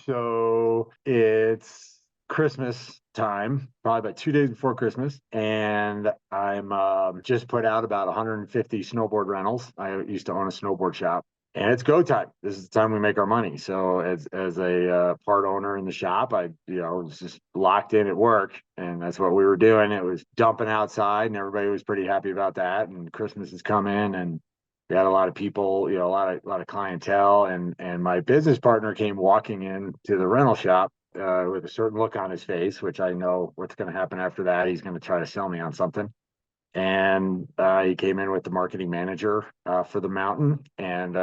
So it's Christmas time, probably about 2 days before Christmas, and I'm just put out about 150 snowboard rentals. I used to own a snowboard shop, and it's go time. This is the time we make our money. So as a part owner in the shop, I was just locked in at work, and that's what we were doing. It was dumping outside, and everybody was pretty happy about that. And Christmas is coming, and we had a lot of people, a lot of clientele, and my business partner came walking in to the rental shop with a certain look on his face, which I know what's going to happen after that. He's going to try to sell me on something. And he came in with the marketing manager for the mountain and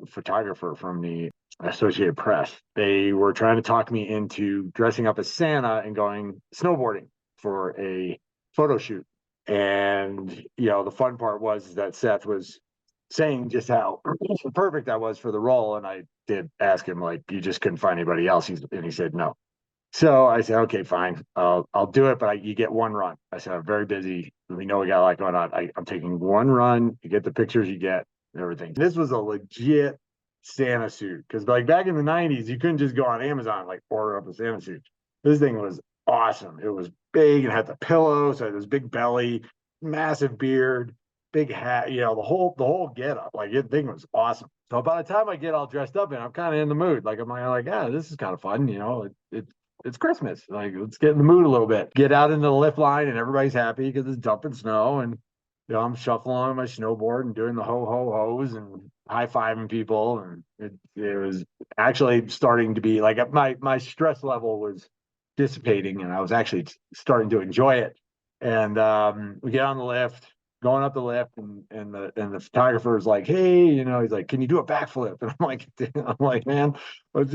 photographer from the Associated Press. They were trying to talk me into dressing up as Santa and going snowboarding for a photo shoot. And the fun part was that Seth was saying just how perfect I was for the role. And I did ask him, like, you just couldn't find anybody else. And he said no. So I said, okay, fine, I'll do it, but you get one run. I said, I'm very busy. We know we got a lot going on. I'm taking one run. You get the pictures, you get everything. This was a legit Santa suit because, like, back in the '90s, you couldn't just go on Amazon and, like, order up a Santa suit. This thing was awesome. It was big and had the pillow, so it had this big belly, massive beard, big hat. The whole get up. Like, it thing was awesome. So by the time I get all dressed up, and I'm kind of in the mood, like, I'm like, yeah, this is kind of fun. It's Christmas. Like, let's get in the mood a little bit. Get out into the lift line, and everybody's happy because it's dumping snow. And I'm shuffling on my snowboard and doing the ho ho hos and high fiving people. And it was actually starting to be like my stress level was dissipating, and I was actually starting to enjoy it. And we get on the lift, going up the lift, and the photographer is like, hey, he's like, can you do a backflip? And I'm like, man, let's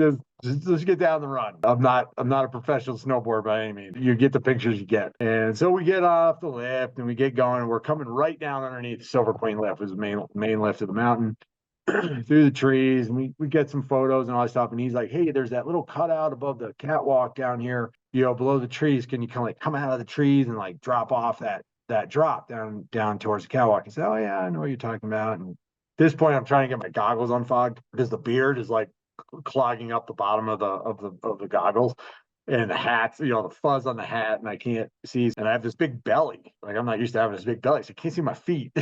get down the run. I'm not a professional snowboarder by any means. You get the pictures you get. And so we get off the lift and we get going, and we're coming right down underneath Silver Queen lift, was the main lift of the mountain. Through the trees, and we get some photos and all that stuff. And he's like, hey, there's that little cutout above the catwalk down here, below the trees. Can you come out of the trees and, like, drop off that drop down towards the catwalk? I said, oh yeah, I know what you're talking about. And at this point, I'm trying to get my goggles unfogged because the beard is, like, clogging up the bottom of the goggles, and the hats, the fuzz on the hat, and I can't see. And I have this big belly. Like, I'm not used to having this big belly, so I can't see my feet.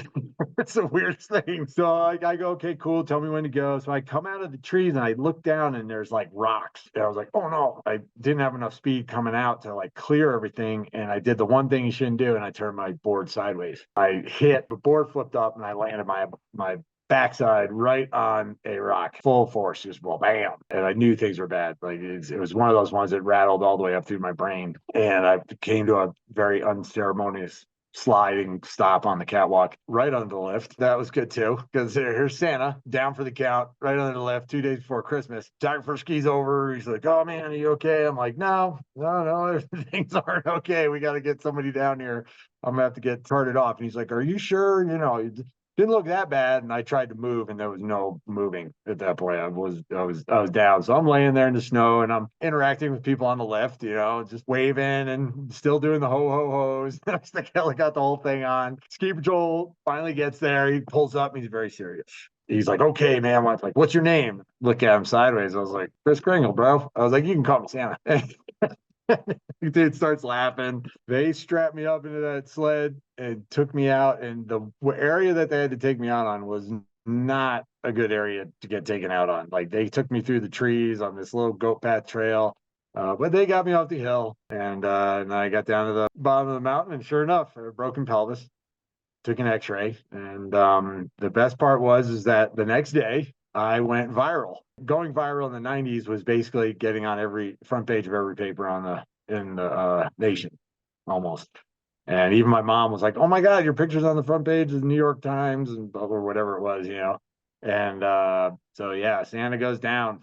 It's the weirdest thing. So I go, okay, cool. Tell me when to go. So I come out of the trees and I look down, and there's, like, rocks. And I was like, oh no, I didn't have enough speed coming out to, like, clear everything. And I did the one thing you shouldn't do, and I turned my board sideways. I hit the board, flipped up, and I landed my backside right on a rock, full force, just, well, bam. And I knew things were bad. Like, it was one of those ones that rattled all the way up through my brain. And I came to a very unceremonious sliding stop on the catwalk right under the lift. That was good too, because here's Santa down for the count right under the lift 2 days before Christmas. Photographer skis over. He's like, oh man, are you okay? I'm like, no, things aren't okay. We got to get somebody down here. I'm gonna have to get carted off. And he's like, are you sure? Didn't look that bad. And I tried to move, and there was no moving at that point. I was down. So I'm laying there in the snow, and I'm interacting with people on the lift, just waving and still doing the ho ho hos. I still got the whole thing on. Ski patrol finally gets there. He pulls up, and he's very serious. He's like, okay, man. I'm like, what's your name? Look at him sideways. I was like, Chris Kringle, bro. I was like, you can call me Santa. Dude starts laughing. They strapped me up into that sled and took me out. And the area that they had to take me out on was not a good area to get taken out on. Like, they took me through the trees on this little goat path trail. But they got me off the hill, and I got down to the bottom of the mountain, and sure enough, a broken pelvis. Took an X-ray, and the best part is that the next day I went viral. Going viral in the '90s was basically getting on every front page of every paper in the nation, almost. And even my mom was like, "Oh my God, your picture's on the front page of the New York Times," and or whatever it was. And so yeah, Santa goes down.